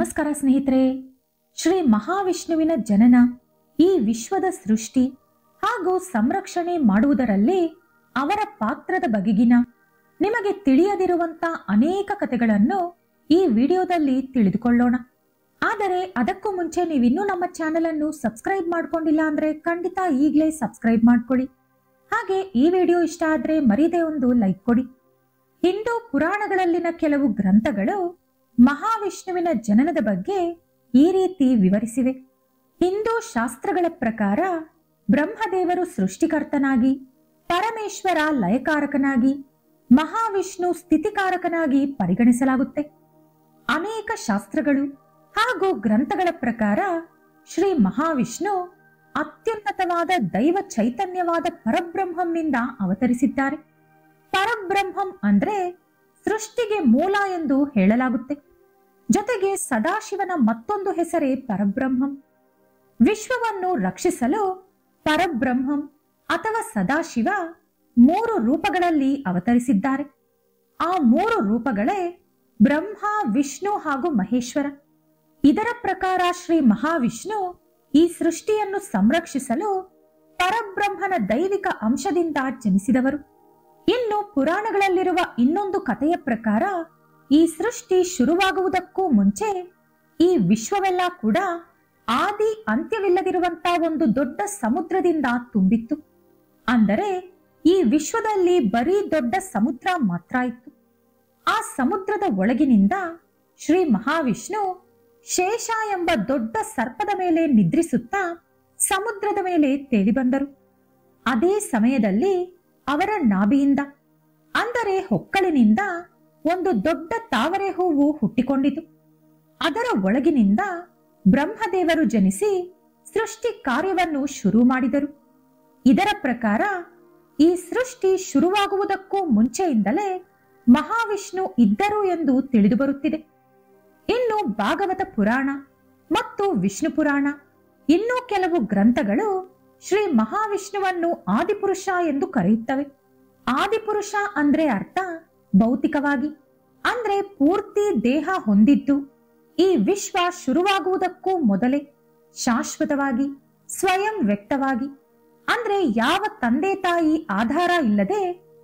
ನಮಸ್ಕಾರ ಸ್ನೇಹಿತರೆ. ಶ್ರೀ ಮಹಾವಿಷ್ಣುವಿನ ಜನನ, ಈ ವಿಶ್ವದ ಸೃಷ್ಟಿ ಹಾಗೂ ಸಂರಕ್ಷಣೆ ಮಾಡುವುದರಲ್ಲಿ ಅವರ ಪಾತ್ರದ ಬಗೆಗಿನ ನಿಮಗೆ ತಿಳಿಯದಿರುವಂತ ಅನೇಕ ಕಥೆಗಳನ್ನು ಈ ವಿಡಿಯೋದಲ್ಲಿ ತಿಳಿದುಕೊಳ್ಳೋಣ. ಆದರೆ ಅದಕ್ಕೂ ಮುಂಚೆ ನೀವಿನ್ನೂ ನಮ್ಮ ಚಾನೆಲ್ ಅನ್ನು ಸಬ್ಸ್ಕ್ರೈಬ್ ಮಾಡ್ಕೊಂಡಿಲ್ಲ ಅಂದ್ರೆ ಖಂಡಿತ ಈಗಲೇ ಸಬ್ಸ್ಕ್ರೈಬ್ ಮಾಡ್ಕೊಳ್ಳಿ. ಹಾಗೆ ಈ ವಿಡಿಯೋ ಇಷ್ಟ ಆದ್ರೆ ಮರೀದೆ ಒಂದು ಲೈಕ್ ಕೊಡಿ. ಹಿಂದೂ ಪುರಾಣಗಳಲ್ಲಿನ ಕೆಲವು ಗ್ರಂಥಗಳು ಮಹಾವಿಷ್ಣುವಿನ ಜನನದ ಬಗ್ಗೆ ಈ ರೀತಿ ವಿವರಿಸಿವೆ. ಹಿಂದೂ ಶಾಸ್ತ್ರಗಳ ಪ್ರಕಾರ ಬ್ರಹ್ಮದೇವರು ಸೃಷ್ಟಿಕರ್ತನಾಗಿ, ಪರಮೇಶ್ವರ ಲಯಕಾರಕನಾಗಿ, ಮಹಾವಿಷ್ಣು ಸ್ಥಿತಿಕಾರಕನಾಗಿ ಪರಿಗಣಿಸಲಾಗುತ್ತೆ. ಅನೇಕ ಶಾಸ್ತ್ರಗಳು ಹಾಗೂ ಗ್ರಂಥಗಳ ಪ್ರಕಾರ ಶ್ರೀ ಮಹಾವಿಷ್ಣು ಅತ್ಯುನ್ನತವಾದ ದೈವ ಚೈತನ್ಯವಾದ ಪರಬ್ರಹ್ಮಂನಿಂದ ಅವತರಿಸಿದ್ದಾರೆ. ಪರಬ್ರಹ್ಮಂ ಅಂದ್ರೆ ಸೃಷ್ಟಿಗೆ ಮೂಲ ಎಂದು ಹೇಳಲಾಗುತ್ತೆ. ಜೊತೆಗೆ ಸದಾಶಿವನ ಮತ್ತೊಂದು ಹೆಸರೇ ಪರಬ್ರಹ್ಮಂ. ವಿಶ್ವವನ್ನು ರಕ್ಷಿಸಲು ಪರಬ್ರಹ್ಮಂ ಅಥವಾ ಸದಾಶಿವ 3 ರೂಪಗಳಲ್ಲಿ ಅವತರಿಸಿದ್ದಾರೆ. ಆ 3 ರೂಪಗಳೇ ಬ್ರಹ್ಮ, ವಿಷ್ಣು ಹಾಗೂ ಮಹೇಶ್ವರ. ಇದರ ಪ್ರಕಾರ ಶ್ರೀ ಮಹಾವಿಷ್ಣು ಈ ಸೃಷ್ಟಿಯನ್ನು ಸಂರಕ್ಷಿಸಲು ಪರಬ್ರಹ್ಮನ ದೈವಿಕ ಅಂಶದಿಂದ ಜನಿಸಿದವರು. ಇನ್ನು ಪುರಾಣಗಳಲ್ಲಿರುವ ಇನ್ನೊಂದು ಕಥೆಯ ಪ್ರಕಾರ ಈ ಸೃಷ್ಟಿ ಶುರುವಾಗುವುದಕ್ಕೂ ಮುಂಚೆ ಈ ವಿಶ್ವವೆಲ್ಲ ಕೂಡ ಆದಿ ಅಂತ್ಯವಿಲ್ಲದಿರುವಂತ ಒಂದು ದೊಡ್ಡ ಸಮುದ್ರದಿಂದ ತುಂಬಿತ್ತು. ಅಂದರೆ ಈ ವಿಶ್ವದಲ್ಲಿ ಬರೀ ದೊಡ್ಡ ಸಮುದ್ರ ಮಾತ್ರ ಇತ್ತು. ಆ ಸಮುದ್ರದ ಒಳಗಿನಿಂದ ಶ್ರೀ ಮಹಾವಿಷ್ಣು ಶೇಷ ಎಂಬ ದೊಡ್ಡ ಸರ್ಪದ ಮೇಲೆ ನಿದ್ರಿಸುತ್ತಾ ಸಮುದ್ರದ ಮೇಲೆ ತೇಲಿ ಬಂದರು. ಅದೇ ಸಮಯದಲ್ಲಿ ಅವರ ನಾಭಿಯಿಂದ ಅಂದರೆ ಹೊಕ್ಕಳಿನಿಂದ ಒಂದು ದೊಡ್ಡ ತಾವರೆ ಹೂವು ಹುಟ್ಟಿಕೊಂಡಿತು. ಅದರ ಒಳಗಿನಿಂದ ಬ್ರಹ್ಮದೇವರು ಜನಿಸಿ ಸೃಷ್ಟಿ ಕಾರ್ಯವನ್ನು ಶುರು ಮಾಡಿದರು. ಇದರ ಪ್ರಕಾರ ಈ ಸೃಷ್ಟಿ ಶುರುವಾಗುವುದಕ್ಕೂ ಮುಂಚೆಯಿಂದಲೇ ಮಹಾವಿಷ್ಣು ಇದ್ದರು ಎಂದು ತಿಳಿದು ಬರುತ್ತಿದೆ. ಇನ್ನು ಭಾಗವತ ಪುರಾಣ ಮತ್ತು ವಿಷ್ಣು ಪುರಾಣ ಇನ್ನೂ ಕೆಲವು ಗ್ರಂಥಗಳು ಶ್ರೀ ಮಹಾವಿಷ್ಣುವನ್ನು ಆದಿಪುರುಷ ಎಂದು ಕರೆಯುತ್ತವೆ. ಆದಿಪುರುಷ ಅಂದ್ರೆ ಅರ್ಥ ಭೌತಿಕವಾಗಿ, ಅಂದ್ರೆ ಪೂರ್ತಿ ದೇಹ ಹೊಂದಿದ್ದು, ಈ ವಿಶ್ವ ಶುರುವಾಗುವುದಕ್ಕೂ ಮೊದಲೇ ಶಾಶ್ವತವಾಗಿ ಸ್ವಯಂ ವ್ಯಕ್ತವಾಗಿ, ಅಂದ್ರೆ ಯಾವ ತಂದೆ ತಾಯಿ ಆಧಾರ ಇಲ್ಲದೆ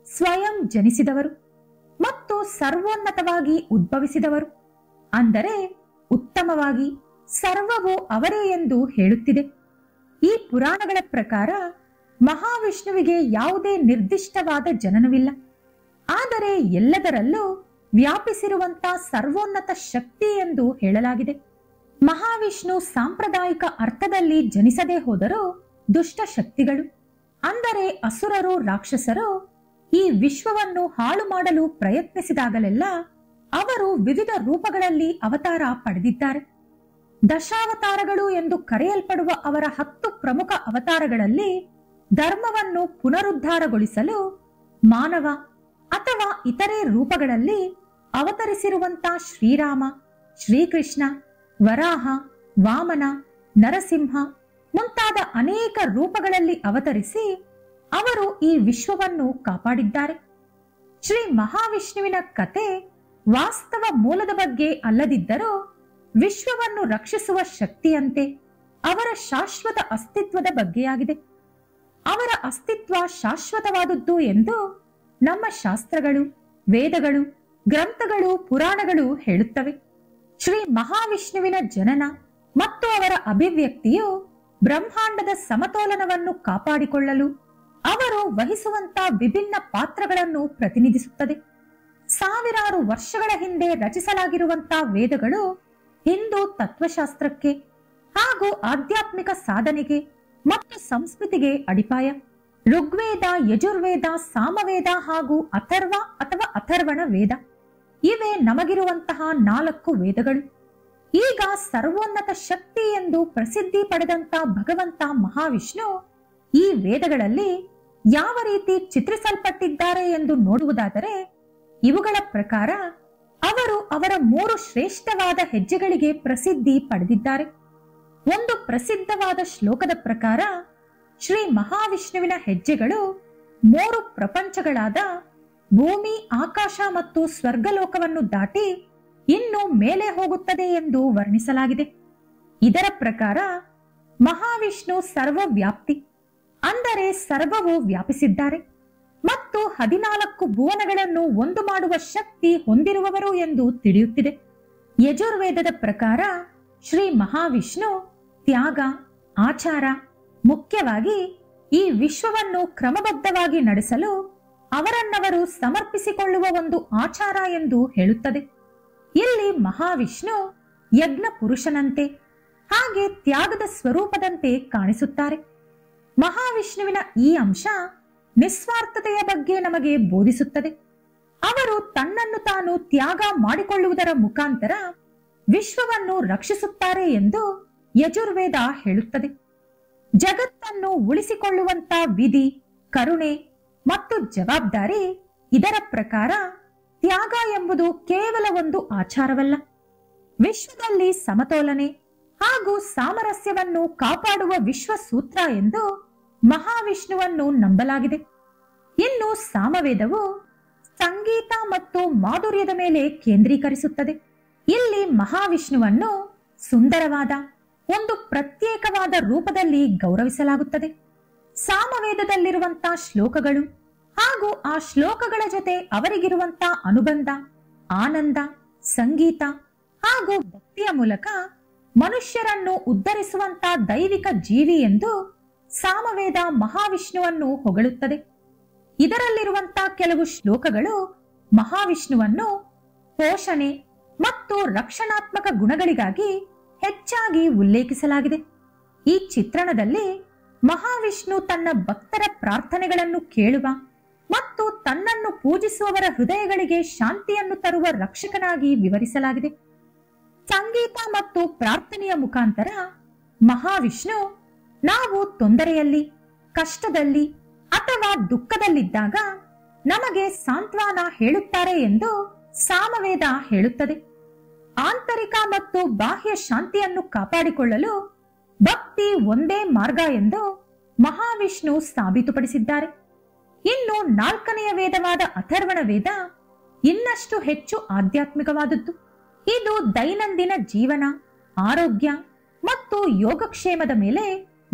ಸ್ವಯಂ ಜನಿಸಿದವರು ಮತ್ತು ಸರ್ವೋನ್ನತವಾಗಿ ಉದ್ಭವಿಸಿದವರು, ಅಂದರೆ ಉತ್ತಮವಾಗಿ ಸರ್ವವು ಅವರೇ ಎಂದು ಹೇಳುತ್ತಿದೆ. ಈ ಪುರಾಣಗಳ ಪ್ರಕಾರ ಮಹಾವಿಷ್ಣುವಿಗೆ ಯಾವುದೇ ನಿರ್ದಿಷ್ಟವಾದ ಜನನವಿಲ್ಲ. ಆದರೆ ಎಲ್ಲದರಲ್ಲೂ ವ್ಯಾಪಿಸಿರುವಂತ ಸರ್ವೋನ್ನತ ಶಕ್ತಿ ಎಂದು ಹೇಳಲಾಗಿದೆ. ಮಹಾವಿಷ್ಣು ಸಾಂಪ್ರದಾಯಿಕ ಅರ್ಥದಲ್ಲಿ ಜನಿಸದೇ ಹೋದರೂ ದುಷ್ಟ ಶಕ್ತಿಗಳು ಅಂದರೆ ಅಸುರರು, ರಾಕ್ಷಸರು ಈ ವಿಶ್ವವನ್ನು ಹಾಳು ಮಾಡಲು ಪ್ರಯತ್ನಿಸಿದಾಗಲೆಲ್ಲ ಅವರು ವಿವಿಧ ರೂಪಗಳಲ್ಲಿ ಅವತಾರ ಪಡೆದಿದ್ದಾರೆ. ದಶಾವತಾರಗಳು ಎಂದು ಕರೆಯಲ್ಪಡುವ ಅವರ 10 ಪ್ರಮುಖ ಅವತಾರಗಳಲ್ಲಿ ಧರ್ಮವನ್ನು ಪುನರುದ್ಧಾರಗೊಳಿಸಲು ಮಾನವ ಅಥವಾ ಇತರೆ ರೂಪಗಳಲ್ಲಿ ಅವತರಿಸಿರುವಂತ ಶ್ರೀರಾಮ, ಶ್ರೀಕೃಷ್ಣ, ವರಾಹ, ವಾಮನ, ನರಸಿಂಹ ಮುಂತಾದ ಅನೇಕ ರೂಪಗಳಲ್ಲಿ ಅವತರಿಸಿ ಅವರು ಈ ವಿಶ್ವವನ್ನು ಕಾಪಾಡಿದ್ದಾರೆ. ಶ್ರೀ ಮಹಾವಿಷ್ಣುವಿನ ಕತೆ ವಾಸ್ತವ ಮೂಲದ ಬಗ್ಗೆ ಅಲ್ಲದಿದ್ದರೂ ವಿಶ್ವವನ್ನು ರಕ್ಷಿಸುವ ಶಕ್ತಿಯಂತೆ ಅವರ ಶಾಶ್ವತ ಅಸ್ತಿತ್ವದ ಬಗ್ಗೆಯಾಗಿದೆ. ಅವರ ಅಸ್ತಿತ್ವ ಶಾಶ್ವತವಾದದ್ದು ಎಂದು ನಮ್ಮ ಶಾಸ್ತ್ರಗಳು, ವೇದಗಳು, ಗ್ರಂಥಗಳು, ಪುರಾಣಗಳು ಹೇಳುತ್ತವೆ. ಶ್ರೀ ಮಹಾವಿಷ್ಣುವಿನ ಜನನ ಮತ್ತು ಅವರ ಅಭಿವ್ಯಕ್ತಿಯು ಬ್ರಹ್ಮಾಂಡದ ಸಮತೋಲನವನ್ನು ಕಾಪಾಡಿಕೊಳ್ಳಲು ಅವರು ವಹಿಸುವಂತ ವಿಭಿನ್ನ ಪಾತ್ರಗಳನ್ನು ಪ್ರತಿನಿಧಿಸುತ್ತದೆ. ಸಾವಿರಾರು ವರ್ಷಗಳ ಹಿಂದೆ ರಚಿಸಲಾಗಿರುವಂತಹ ವೇದಗಳು ಹಿಂದೂ ತತ್ವಶಾಸ್ತ್ರಕ್ಕೆ ಹಾಗೂ ಆಧ್ಯಾತ್ಮಿಕ ಸಾಧನೆಗೆ ಮತ್ತು ಸಂಸ್ಕೃತಿಗೆ ಅಡಿಪಾಯ. ಋಗ್ವೇದ, ಯಜುರ್ವೇದ, ಸಾಮವೇದ ಹಾಗೂ ಅಥರ್ವ ಅಥವಾ ಅಥರ್ವಣ ವೇದ ಇವೇ ನಮಗಿರುವಂತಹ 4 ವೇದಗಳು. ಈಗ ಸರ್ವೋನ್ನತ ಶಕ್ತಿ ಎಂದು ಪ್ರಸಿದ್ಧಿ ಪಡೆದಂತ ಭಗವಂತ ಮಹಾವಿಷ್ಣು ಈ ವೇದಗಳಲ್ಲಿ ಯಾವ ರೀತಿ ಚಿತ್ರಿಸಲ್ಪಟ್ಟಿದ್ದಾರೆ ಎಂದು ನೋಡುವುದಾದರೆ, ಇವುಗಳ ಪ್ರಕಾರ ಅವರು ಅವರ 3 ಶ್ರೇಷ್ಠವಾದ ಹೆಜ್ಜೆಗಳಿಗೆ ಪ್ರಸಿದ್ಧಿ ಪಡೆದಿದ್ದಾರೆ. ಒಂದು ಪ್ರಸಿದ್ಧವಾದ ಶ್ಲೋಕದ ಪ್ರಕಾರ ಶ್ರೀ ಮಹಾವಿಷ್ಣುವಿನ ಹೆಜ್ಜೆಗಳು 3 ಪ್ರಪಂಚಗಳಾದ ಭೂಮಿ, ಆಕಾಶ ಮತ್ತು ಸ್ವರ್ಗಲೋಕವನ್ನು ದಾಟಿ ಇನ್ನು ಮೇಲೆ ಹೋಗುತ್ತದೆ ಎಂದು ವರ್ಣಿಸಲಾಗಿದೆ. ಇದರ ಪ್ರಕಾರ ಮಹಾವಿಷ್ಣು ಸರ್ವವ್ಯಾಪ್ತಿ ಅಂದರೆ ಸರ್ವವು ವ್ಯಾಪಿಸಿದ್ದಾರೆ ಮತ್ತು 14 ಭುವನಗಳನ್ನು ಒಂದು ಮಾಡುವ ಶಕ್ತಿ ಹೊಂದಿರುವವರು ಎಂದು ತಿಳಿಯುತ್ತಿದೆ. ಯಜುರ್ವೇದದ ಪ್ರಕಾರ ಶ್ರೀ ಮಹಾವಿಷ್ಣು ತ್ಯಾಗ, ಆಚಾರ, ಮುಖ್ಯವಾಗಿ ಈ ವಿಶ್ವವನ್ನು ಕ್ರಮಬದ್ಧವಾಗಿ ನಡೆಸಲು ಅವರನ್ನವರು ಸಮರ್ಪಿಸಿಕೊಳ್ಳುವ ಒಂದು ಆಚಾರ ಎಂದು ಹೇಳುತ್ತದೆ. ಇಲ್ಲಿ ಮಹಾವಿಷ್ಣು ಯಜ್ಞ ಪುರುಷನಂತೆ ಹಾಗೆ ತ್ಯಾಗದ ಸ್ವರೂಪದಂತೆ ಕಾಣಿಸುತ್ತಾರೆ. ಮಹಾವಿಷ್ಣುವಿನ ಈ ಅಂಶ ನಿಸ್ವಾರ್ಥತೆಯ ಬಗ್ಗೆ ನಮಗೆ ಬೋಧಿಸುತ್ತದೆ. ಅವರು ತನ್ನನ್ನು ತಾನು ತ್ಯಾಗ ಮಾಡಿಕೊಳ್ಳುವುದರ ಮುಖಾಂತರ ವಿಶ್ವವನ್ನು ರಕ್ಷಿಸುತ್ತಾರೆ ಎಂದು ಯಜುರ್ವೇದ ಹೇಳುತ್ತದೆ. ಜಗತ್ತನ್ನು ಉಳಿಸಿಕೊಳ್ಳುವಂತ ವಿಧಿ, ಕರುಣೆ ಮತ್ತು ಜವಾಬ್ದಾರಿ. ಇದರ ಪ್ರಕಾರ ತ್ಯಾಗ ಎಂಬುದು ಕೇವಲ ಒಂದು ಆಚಾರವಲ್ಲ, ವಿಶ್ವದಲ್ಲಿ ಸಮತೋಲನೆ ಹಾಗೂ ಸಾಮರಸ್ಯವನ್ನು ಕಾಪಾಡುವ ವಿಶ್ವಸೂತ್ರ ಎಂದು ಮಹಾವಿಷ್ಣುವನ್ನು ನಂಬಲಾಗಿದೆ. ಇನ್ನು ಸಾಮವೇದವು ಸಂಗೀತ ಮತ್ತು ಮಾಧುರ್ಯದ ಮೇಲೆ ಕೇಂದ್ರೀಕರಿಸುತ್ತದೆ. ಇಲ್ಲಿ ಮಹಾವಿಷ್ಣುವನ್ನು ಸುಂದರವಾದ ಒಂದು ಪ್ರತ್ಯೇಕವಾದ ರೂಪದಲ್ಲಿ ಗೌರವಿಸಲಾಗುತ್ತದೆ. ಸಾಮವೇದದಲ್ಲಿರುವಂತಹ ಶ್ಲೋಕಗಳು ಹಾಗೂ ಆ ಶ್ಲೋಕಗಳ ಜೊತೆ ಅವರಿಗಿರುವಂತಹ ಅನುಬಂಧ, ಆನಂದ, ಸಂಗೀತ ಹಾಗೂ ಭಕ್ತಿಯ ಮೂಲಕ ಮನುಷ್ಯರನ್ನು ಉದ್ಧರಿಸುವಂತ ದೈವಿಕ ಜೀವಿ ಎಂದು ಸಾಮವೇದ ಮಹಾವಿಷ್ಣುವನ್ನು ಹೊಗಳುತ್ತದೆ. ಇದರಲ್ಲಿರುವಂತಹ ಕೆಲವು ಶ್ಲೋಕಗಳು ಮಹಾವಿಷ್ಣುವನ್ನು ಪೋಷಣೆ ಮತ್ತು ರಕ್ಷಣಾತ್ಮಕ ಗುಣಗಳಿಗಾಗಿ ಹೆಚ್ಚಾಗಿ ಉಲ್ಲೇಖಿಸಲಾಗಿದೆ. ಈ ಚಿತ್ರಣದಲ್ಲಿ ಮಹಾವಿಷ್ಣು ತನ್ನ ಭಕ್ತರ ಪ್ರಾರ್ಥನೆಗಳನ್ನು ಕೇಳುವ ಮತ್ತು ತನ್ನನ್ನು ಪೂಜಿಸುವವರ ಹೃದಯಗಳಿಗೆ ಶಾಂತಿಯನ್ನು ತರುವ ರಕ್ಷಕನಾಗಿ ವಿವರಿಸಲಾಗಿದೆ. ಸಂಗೀತ ಮತ್ತು ಪ್ರಾರ್ಥನೆಯ ಮುಖಾಂತರ ಮಹಾವಿಷ್ಣು ನಾವು ತೊಂದರೆಯಲ್ಲಿ, ಕಷ್ಟದಲ್ಲಿ ಅಥವಾ ದುಃಖದಲ್ಲಿದ್ದಾಗ ನಮಗೆ ಸಾಂತ್ವನ ಹೇಳುತ್ತಾರೆ ಎಂದು ಸಾಮವೇದ ಹೇಳುತ್ತದೆ. ಆಂತರಿಕ ಮತ್ತು ಬಾಹ್ಯ ಶಾಂತಿಯನ್ನು ಕಾಪಾಡಿಕೊಳ್ಳಲು ಭಕ್ತಿ ಒಂದೇ ಮಾರ್ಗ ಎಂದು ಮಹಾವಿಷ್ಣು ಸಾಬೀತುಪಡಿಸಿದ್ದಾರೆ. ಇನ್ನು 4ನೆಯ ವೇದವಾದ ಅಥರ್ವಣ ವೇದ ಇನ್ನಷ್ಟು ಹೆಚ್ಚು ಆಧ್ಯಾತ್ಮಿಕವಾದದ್ದು. ಇದು ದೈನಂದಿನ ಜೀವನ, ಆರೋಗ್ಯ ಮತ್ತು ಯೋಗಕ್ಷೇಮದ ಮೇಲೆ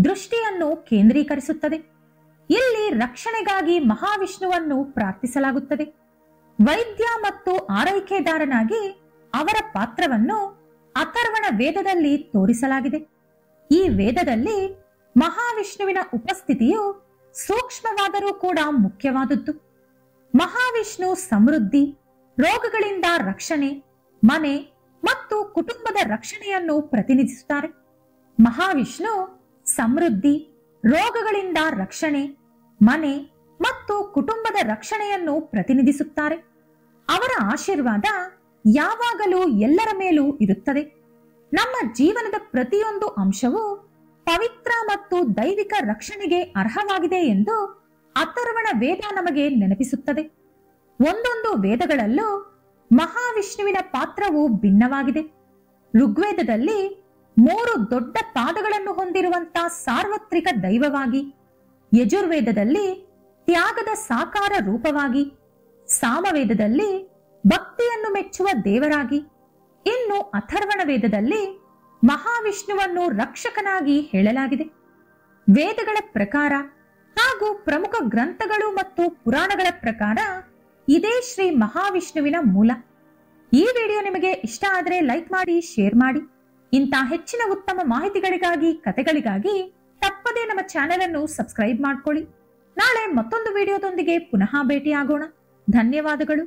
ದೃಷ್ಟಿಯನ್ನು ಕೇಂದ್ರೀಕರಿಸುತ್ತದೆ. ಇಲ್ಲಿ ರಕ್ಷಣೆಗಾಗಿ ಮಹಾವಿಷ್ಣುವನ್ನು ಪ್ರಾರ್ಥಿಸಲಾಗುತ್ತದೆ. ವೈದ್ಯ ಮತ್ತು ಆರೈಕೆದಾರನಾಗಿ ಅವರ ಪಾತ್ರವನ್ನು ಅಥರ್ವಣ ವೇದದಲ್ಲಿ ತೋರಿಸಲಾಗಿದೆ. ಈ ವೇದದಲ್ಲಿ ಮಹಾವಿಷ್ಣುವಿನ ಉಪಸ್ಥಿತಿಯು ಸೂಕ್ಷ್ಮವಾದರೂ ಕೂಡ ಮುಖ್ಯವಾದದ್ದು. ಮಹಾವಿಷ್ಣು ಸಮೃದ್ಧಿ, ರೋಗಗಳಿಂದ ರಕ್ಷಣೆ, ಮನೆ ಮತ್ತು ಕುಟುಂಬದ ರಕ್ಷಣೆಯನ್ನು ಪ್ರತಿನಿಧಿಸುತ್ತಾರೆ. ಮಹಾವಿಷ್ಣು ಸಮೃದ್ಧಿ, ರೋಗಗಳಿಂದ ರಕ್ಷಣೆ, ಮನೆ ಮತ್ತು ಕುಟುಂಬದ ರಕ್ಷಣೆಯನ್ನು ಪ್ರತಿನಿಧಿಸುತ್ತಾರೆ. ಅವರ ಆಶೀರ್ವಾದ ಯಾವಾಗಲೂ ಎಲ್ಲರ ಮೇಲೂ ಇರುತ್ತದೆ. ನಮ್ಮ ಜೀವನದ ಪ್ರತಿಯೊಂದು ಅಂಶವೂ ಪವಿತ್ರ ಮತ್ತು ದೈವಿಕ ರಕ್ಷಣೆಗೆ ಅರ್ಹವಾಗಿದೆ ಎಂದು ಅಥರ್ವಣ ವೇದ ನಮಗೆ ನೆನಪಿಸುತ್ತದೆ. ಒಂದೊಂದು ವೇದಗಳಲ್ಲೂ ಮಹಾವಿಷ್ಣುವಿನ ಪಾತ್ರವು ಭಿನ್ನವಾಗಿದೆ. ಋಗ್ವೇದದಲ್ಲಿ 3 ದೊಡ್ಡ ಪಾದಗಳನ್ನು ಹೊಂದಿರುವಂತಹ ಸಾರ್ವತ್ರಿಕ ದೈವವಾಗಿ, ಯಜುರ್ವೇದದಲ್ಲಿ ತ್ಯಾಗದ ಸಾಕಾರ ರೂಪವಾಗಿ, ಸಾಮವೇದದಲ್ಲಿ ಭಕ್ತಿಯನ್ನು ಮೆಚ್ಚುವ ದೇವರಾಗಿ, ಇನ್ನು ಅಥರ್ವಣ ವೇದದಲ್ಲಿ ಮಹಾವಿಷ್ಣುವನ್ನು ರಕ್ಷಕನಾಗಿ ಹೇಳಲಾಗಿದೆ. ವೇದಗಳ ಪ್ರಕಾರ ಹಾಗೂ ಪ್ರಮುಖ ಗ್ರಂಥಗಳು ಮತ್ತು ಪುರಾಣಗಳ ಪ್ರಕಾರ ಇದೇ ಶ್ರೀ ಮಹಾವಿಷ್ಣುವಿನ ಮೂಲ. ಈ ವಿಡಿಯೋ ನಿಮಗೆ ಇಷ್ಟ ಆದರೆ ಲೈಕ್ ಮಾಡಿ, ಶೇರ್ ಮಾಡಿ. ಇಂಥ ಹೆಚ್ಚಿನ ಉತ್ತಮ ಮಾಹಿತಿಗಳಿಗಾಗಿ, ಕಥೆಗಳಿಗಾಗಿ ತಪ್ಪದೇ ನಮ್ಮ ಚಾನೆಲ್ ಅನ್ನು ಸಬ್ಸ್ಕ್ರೈಬ್ ಮಾಡ್ಕೊಳ್ಳಿ. ನಾಳೆ ಮತ್ತೊಂದು ವಿಡಿಯೋದೊಂದಿಗೆ ಪುನಃ ಭೇಟಿಯಾಗೋಣ. ಧನ್ಯವಾದಗಳು.